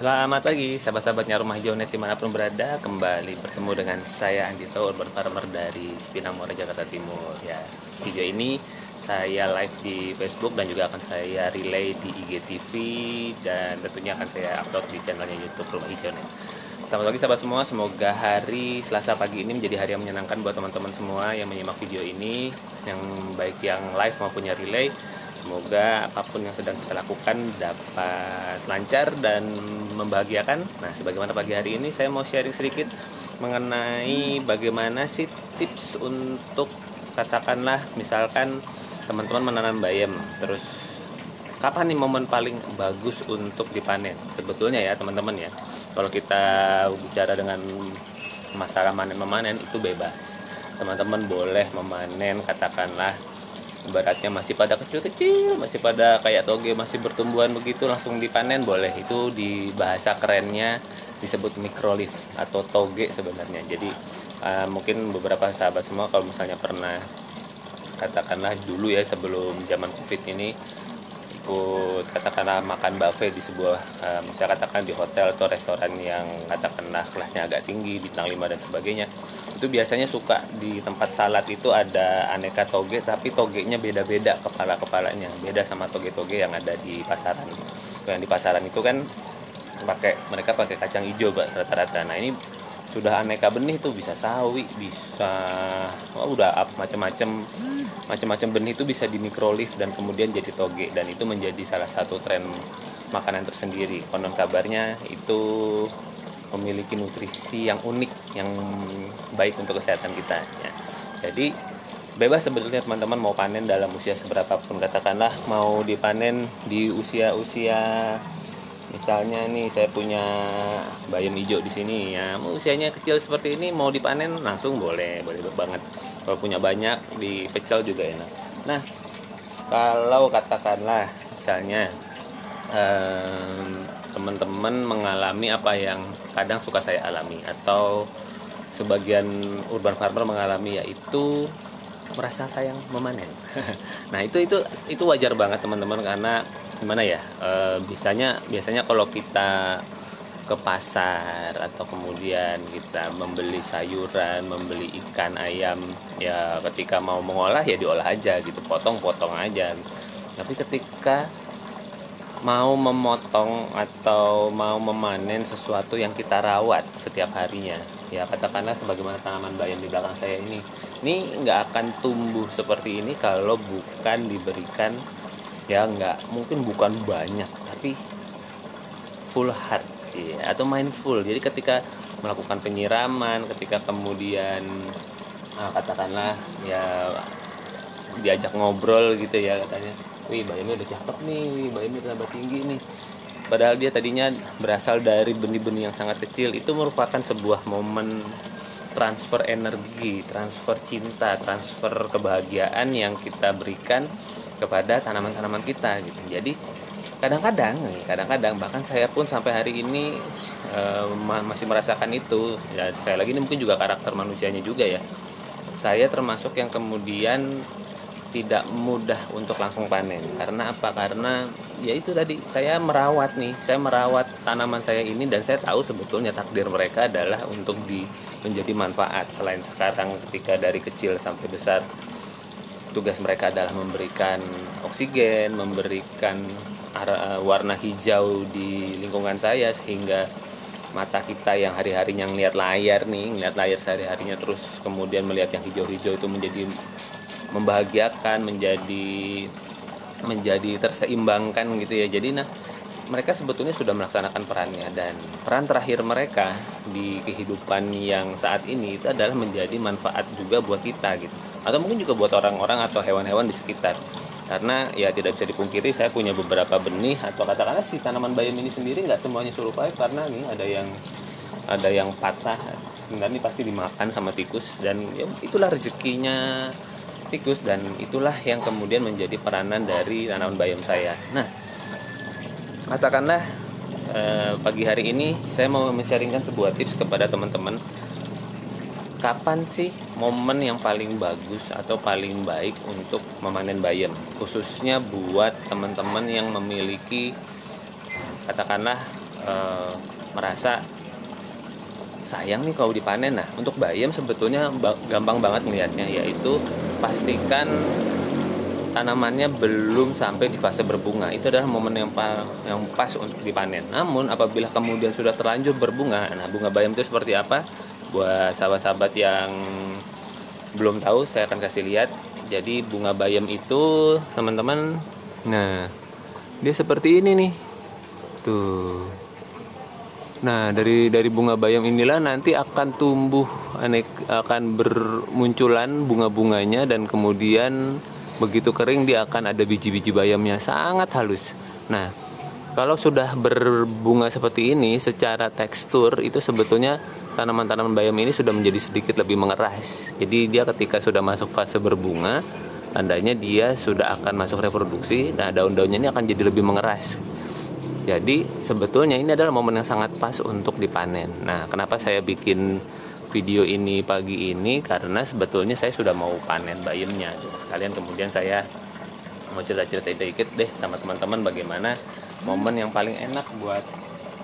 Selamat pagi sahabat-sahabatnya Rumah Hijaunet dimanapun berada. Kembali bertemu dengan saya Andito, urban farmer dari Cipinang Muara, Jakarta Timur. Ya, video ini saya live di Facebook dan juga akan saya relay di IGTV dan tentunya akan saya upload di channelnya YouTube Rumah Hijaunet. Selamat pagi sahabat semua, semoga hari Selasa pagi ini menjadi hari yang menyenangkan buat teman-teman semua yang menyimak video ini, yang baik yang live maupun yang relay. Semoga apapun yang sedang kita lakukan dapat lancar dan membahagiakan. Nah, sebagaimana pagi hari ini saya mau sharing sedikit mengenai bagaimana sih tips untuk katakanlah misalkan teman-teman menanam bayam. Terus kapan nih momen paling bagus untuk dipanen? Sebetulnya ya teman-teman ya, kalau kita bicara dengan masalah memanen itu bebas. Teman-teman boleh memanen katakanlah ibaratnya masih pada kecil-kecil, masih pada kayak toge, masih bertumbuhan begitu langsung dipanen boleh. Itu di bahasa kerennya disebut microlife atau toge sebenarnya. Jadi mungkin beberapa sahabat semua kalau misalnya pernah katakanlah dulu ya sebelum zaman Covid ini ikut katakanlah makan buffet di sebuah misalnya katakan di hotel atau restoran yang katakanlah kelasnya agak tinggi, bintang 5 dan sebagainya, itu biasanya suka di tempat salad itu ada aneka toge, tapi togenya beda-beda, kepalanya beda sama toge-toge yang ada di pasaran. Yang di pasaran itu kan mereka pakai kacang hijau rata-rata. Nah, ini sudah aneka benih tuh, bisa sawi, bisa macam-macam benih itu bisa di microlife dan kemudian jadi toge, dan itu menjadi salah satu tren makanan tersendiri. Konon kabarnya itu memiliki nutrisi yang unik, yang baik untuk kesehatan kita ya. Jadi bebas sebetulnya teman-teman mau panen dalam usia seberapapun, katakanlah mau dipanen di usia misalnya nih saya punya bayam hijau di sini ya, usianya kecil seperti ini mau dipanen langsung boleh banget. Kalau punya banyak dipecel juga enak. Nah, kalau katakanlah misalnya teman-teman mengalami apa yang kadang suka saya alami atau sebagian urban farmer mengalami, yaitu merasa sayang memanen. Nah, itu wajar banget teman-teman, karena gimana ya, biasanya kalau kita ke pasar atau kemudian kita membeli sayuran, membeli ikan, ayam, ya ketika mau mengolah ya diolah aja gitu, potong-potong aja. Tapi ketika mau memotong atau mau memanen sesuatu yang kita rawat setiap harinya, ya katakanlah sebagaimana tanaman bayam di belakang saya ini nggak akan tumbuh seperti ini kalau bukan diberikan, ya nggak mungkin bukan banyak tapi full heart ya, atau mindful. Jadi ketika melakukan penyiraman, ketika kemudian katakanlah ya diajak ngobrol gitu ya, katanya wih bayamnya udah cakep nih, wih bayamnya udah tambah tinggi nih, padahal dia tadinya berasal dari benih-benih yang sangat kecil. Itu merupakan sebuah momen transfer energi, transfer cinta, transfer kebahagiaan yang kita berikan kepada tanaman-tanaman kita gitu. Jadi kadang-kadang bahkan saya pun sampai hari ini masih merasakan itu ya. Sekali lagi ini mungkin juga karakter manusianya juga ya, saya termasuk yang kemudian tidak mudah untuk langsung panen. Karena apa? Karena ya itu tadi, saya merawat tanaman saya ini, dan saya tahu sebetulnya takdir mereka adalah untuk menjadi manfaat. Selain sekarang ketika dari kecil sampai besar tugas mereka adalah memberikan oksigen, memberikan warna hijau di lingkungan saya, sehingga mata kita yang hari-harinya ngelihat layar sehari-harinya, terus kemudian melihat yang hijau-hijau itu menjadi membahagiakan, menjadi terseimbangkan gitu ya. Jadi mereka sebetulnya sudah melaksanakan perannya, dan peran terakhir mereka di kehidupan yang saat ini itu adalah menjadi manfaat juga buat kita gitu, atau mungkin juga buat orang-orang atau hewan-hewan di sekitar. Karena ya tidak bisa dipungkiri, saya punya beberapa benih atau katakanlah si tanaman bayam ini sendiri nggak semuanya survive, karena nih ada yang patah, sebenarnya pasti dimakan sama tikus, dan ya itulah rezekinya tikus, dan itulah yang kemudian menjadi peranan dari tanaman bayam saya. Nah, katakanlah pagi hari ini saya mau men-sharingkan sebuah tips kepada teman-teman. Kapan sih momen yang paling bagus atau paling baik untuk memanen bayam, khususnya buat teman-teman yang memiliki katakanlah merasa sayang nih kalau dipanen. Nah, untuk bayam sebetulnya gampang banget melihatnya, yaitu pastikan tanamannya belum sampai di fase berbunga. Itu adalah momen yang pas untuk dipanen. Namun apabila kemudian sudah terlanjur berbunga, nah bunga bayam itu seperti apa? Buat sahabat-sahabat yang belum tahu, saya akan kasih lihat. Jadi bunga bayam itu, teman-teman, nah dia seperti ini nih. Tuh. Nah, dari bunga bayam inilah nanti akan tumbuh akan bermunculan bunga-bunganya, dan kemudian begitu kering dia akan ada biji-biji bayamnya sangat halus. Nah, kalau sudah berbunga seperti ini, secara tekstur itu sebetulnya tanaman-tanaman bayam ini sudah menjadi sedikit lebih mengeras. Jadi dia ketika sudah masuk fase berbunga, tandanya dia sudah akan masuk reproduksi. Nah, daun-daunnya ini akan jadi lebih mengeras. Jadi sebetulnya ini adalah momen yang sangat pas untuk dipanen. Nah, kenapa saya bikin video ini pagi ini? Karena sebetulnya saya sudah mau panen bayamnya. Sekalian kemudian saya mau cerita-cerita dikit deh sama teman-teman bagaimana momen yang paling enak buat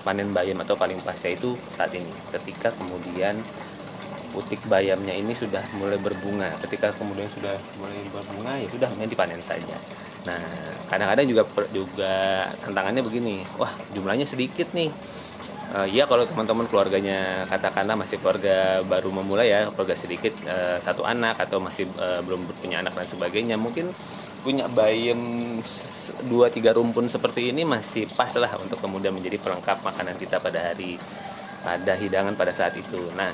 panen bayam atau paling pas, yaitu saat ini. Ketika kemudian putik bayamnya ini sudah mulai berbunga. Ketika kemudian sudah mulai berbunga, ya sudah dipanen saja. Nah, kadang-kadang juga tantangannya begini, wah jumlahnya sedikit nih. Ya kalau teman-teman keluarganya katakanlah masih keluarga baru memulai ya, keluarga sedikit, satu anak atau masih belum punya anak dan sebagainya, mungkin punya bayam 2-3 rumpun seperti ini masih pas lah untuk kemudian menjadi pelengkap makanan kita pada hidangan pada saat itu. Nah,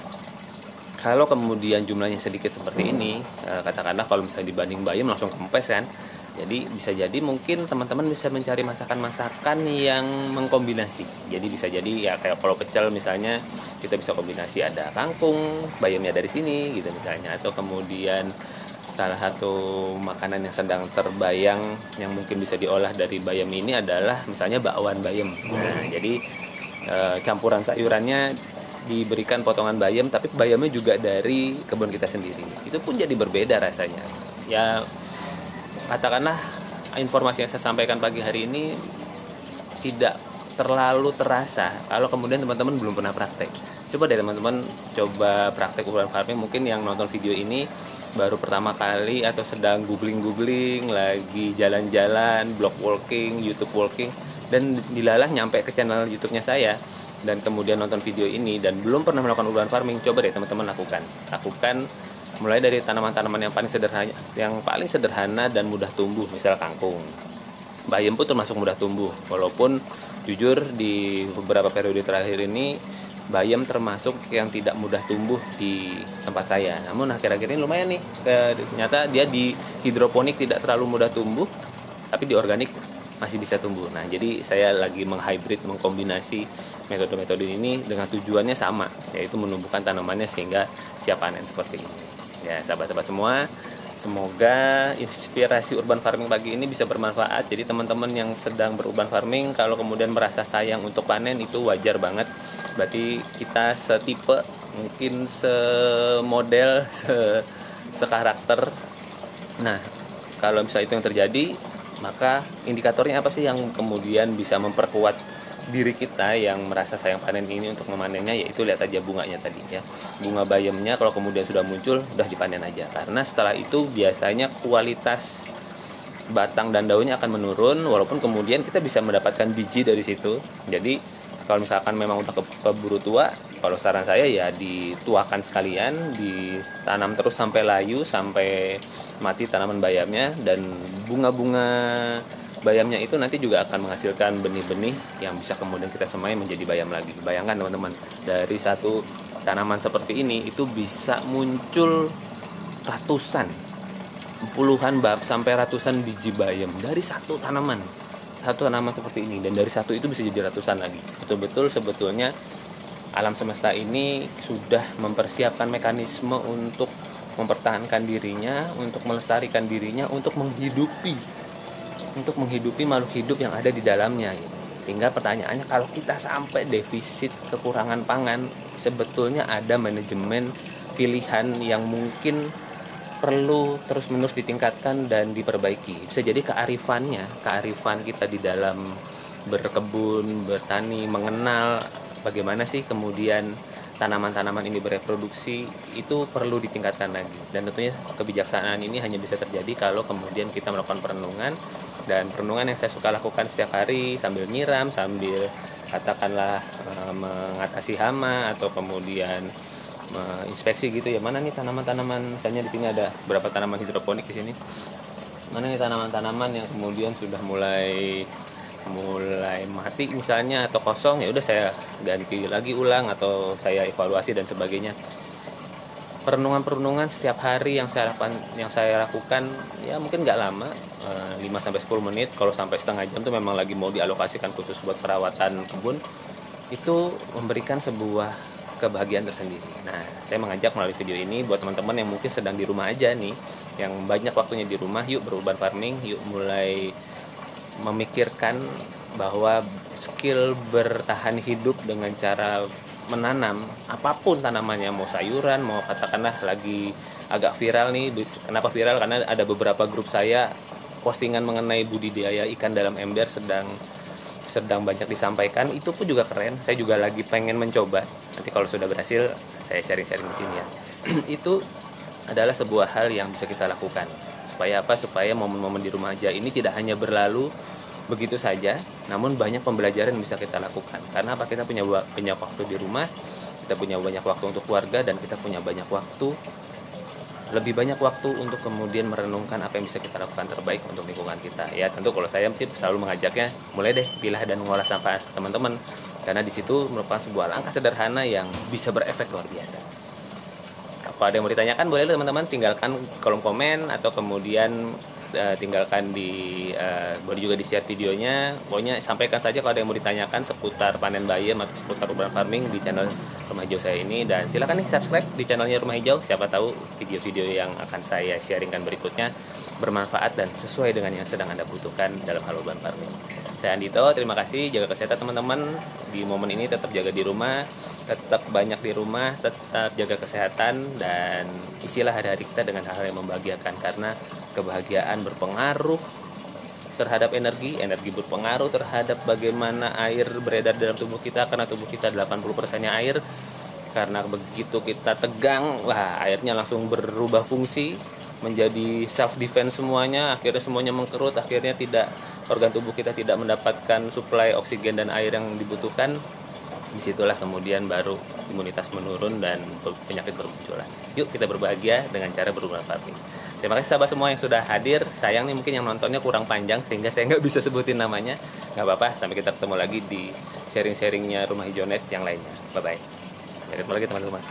kalau kemudian jumlahnya sedikit seperti ini, katakanlah kalau misalnya dibanding bayam langsung kempes kan. Jadi bisa jadi mungkin teman-teman bisa mencari masakan-masakan yang mengkombinasi. Jadi bisa jadi ya kayak kalau pecel misalnya, kita bisa kombinasi ada kangkung, bayamnya dari sini gitu misalnya. Atau kemudian salah satu makanan yang sedang terbayang yang mungkin bisa diolah dari bayam ini adalah misalnya bakwan bayam. Nah, jadi campuran sayurannya diberikan potongan bayam, tapi bayamnya juga dari kebun kita sendiri. Itu pun jadi berbeda rasanya. Ya katakanlah informasi yang saya sampaikan pagi hari ini tidak terlalu terasa kalau kemudian teman-teman belum pernah praktek. Coba deh teman-teman coba praktek urban farming. Mungkin yang nonton video ini baru pertama kali atau sedang googling lagi jalan-jalan, blog walking, YouTube walking, dan dilalah nyampe ke channel YouTube-nya saya dan kemudian nonton video ini dan belum pernah melakukan urban farming. Coba deh teman-teman lakukan mulai dari tanaman-tanaman yang paling sederhana dan mudah tumbuh, misal kangkung. Bayam pun termasuk mudah tumbuh, walaupun jujur di beberapa periode terakhir ini bayam termasuk yang tidak mudah tumbuh di tempat saya. Namun akhir-akhir ini lumayan nih, ternyata dia di hidroponik tidak terlalu mudah tumbuh, tapi di organik masih bisa tumbuh. Nah, jadi saya lagi mengkombinasi metode-metode ini dengan tujuannya sama, yaitu menumbuhkan tanamannya sehingga siap panen seperti ini. Ya, sahabat-sahabat semua, semoga inspirasi urban farming pagi ini bisa bermanfaat. Jadi teman-teman yang sedang berurban farming, kalau kemudian merasa sayang untuk panen, itu wajar banget. Berarti kita setipe, mungkin semodel, sekarakter. Nah, kalau misalnya itu yang terjadi, maka indikatornya apa sih yang kemudian bisa memperkuat diri kita yang merasa sayang panen ini untuk memanennya? Yaitu lihat aja bunganya tadi ya. Bunga bayamnya kalau kemudian sudah muncul, udah dipanen aja. Karena setelah itu biasanya kualitas batang dan daunnya akan menurun, walaupun kemudian kita bisa mendapatkan biji dari situ. Jadi kalau misalkan memang udah keburu tua, kalau saran saya ya dituakan sekalian, ditanam terus sampai layu, sampai mati tanaman bayamnya, dan bunga-bunga bayamnya itu nanti juga akan menghasilkan benih-benih yang bisa kemudian kita semai menjadi bayam lagi. Bayangkan teman-teman, dari satu tanaman seperti ini itu bisa muncul ratusan, puluhan sampai ratusan biji bayam dari satu tanaman seperti ini, dan dari satu itu bisa jadi ratusan lagi. Betul-betul sebetulnya alam semesta ini sudah mempersiapkan mekanisme untuk mempertahankan dirinya, untuk melestarikan dirinya, untuk menghidupi makhluk hidup yang ada di dalamnya gitu. Tinggal pertanyaannya, kalau kita sampai defisit kekurangan pangan, sebetulnya ada manajemen pilihan yang mungkin perlu terus-menerus ditingkatkan dan diperbaiki. Bisa jadi kearifan kita di dalam berkebun, bertani, mengenal bagaimana sih kemudian tanaman-tanaman ini bereproduksi, itu perlu ditingkatkan lagi. Dan tentunya kebijaksanaan ini hanya bisa terjadi kalau kemudian kita melakukan perenungan, dan perenungan yang saya suka lakukan setiap hari sambil nyiram, sambil katakanlah mengatasi hama, atau kemudian menginspeksi gitu ya, mana nih tanaman-tanaman, misalnya di sini ada beberapa tanaman hidroponik di sini, mana nih tanaman-tanaman yang kemudian sudah mulai mati misalnya atau kosong, ya udah saya ganti lagi ulang atau saya evaluasi dan sebagainya. Perenungan setiap hari yang saya lakukan ya mungkin nggak lama, 5-10 menit. Kalau sampai setengah jam tuh memang lagi mau dialokasikan khusus buat perawatan kebun. Itu memberikan sebuah kebahagiaan tersendiri. Nah, saya mengajak melalui video ini buat teman-teman yang mungkin sedang di rumah aja nih, yang banyak waktunya di rumah, yuk berurban farming, yuk mulai memikirkan bahwa skill bertahan hidup dengan cara menanam apapun tanamannya, mau sayuran, mau katakanlah lagi agak viral nih. Kenapa viral? Karena ada beberapa grup saya postingan mengenai budidaya ikan dalam ember sedang banyak disampaikan. Itu pun juga keren. Saya juga lagi pengen mencoba. Nanti kalau sudah berhasil saya sharing-sharing di sini ya. Itu adalah sebuah hal yang bisa kita lakukan. Supaya apa? Supaya momen-momen di rumah aja ini tidak hanya berlalu begitu saja, namun banyak pembelajaran yang bisa kita lakukan. Karena apa? Kita punya waktu di rumah, kita punya banyak waktu untuk keluarga, dan kita punya lebih banyak waktu untuk kemudian merenungkan apa yang bisa kita lakukan terbaik untuk lingkungan kita. Ya tentu kalau saya selalu mengajaknya, mulai deh pilah dan mengolah sampah teman-teman, karena di situ merupakan sebuah langkah sederhana yang bisa berefek luar biasa. Kalau ada yang mau ditanyakan, boleh teman-teman tinggalkan kolom komen, atau kemudian tinggalkan boleh juga di share videonya. Pokoknya sampaikan saja kalau ada yang mau ditanyakan seputar panen bayam atau seputar urban farming di channel Rumah Hijau saya ini. Dan silakan nih subscribe di channelnya Rumah Hijau, siapa tahu video-video yang akan saya sharingkan berikutnya bermanfaat dan sesuai dengan yang sedang Anda butuhkan dalam hal urban farming. Saya Andito, terima kasih. Jaga kesehatan teman-teman di momen ini, tetap jaga di rumah, tetap banyak di rumah, tetap jaga kesehatan, dan isilah hari-hari kita dengan hal-hal yang membahagiakan, karena kebahagiaan berpengaruh terhadap energi berpengaruh terhadap bagaimana air beredar dalam tubuh kita, karena tubuh kita 80%-nya air. Karena begitu kita tegang, wah, airnya langsung berubah fungsi menjadi self defense semuanya, akhirnya semuanya mengkerut, akhirnya organ tubuh kita tidak mendapatkan suplai oksigen dan air yang dibutuhkan. Disitulah kemudian baru imunitas menurun dan penyakit bermunculan. Yuk kita berbahagia dengan cara berurban farming. Terima kasih sahabat semua yang sudah hadir. Sayang nih mungkin yang nontonnya kurang panjang sehingga saya nggak bisa sebutin namanya. Nggak apa-apa, sampai kita ketemu lagi di sharing-sharingnya Rumah Hijau Net yang lainnya. Bye-bye. Sampai ketemu lagi teman-teman.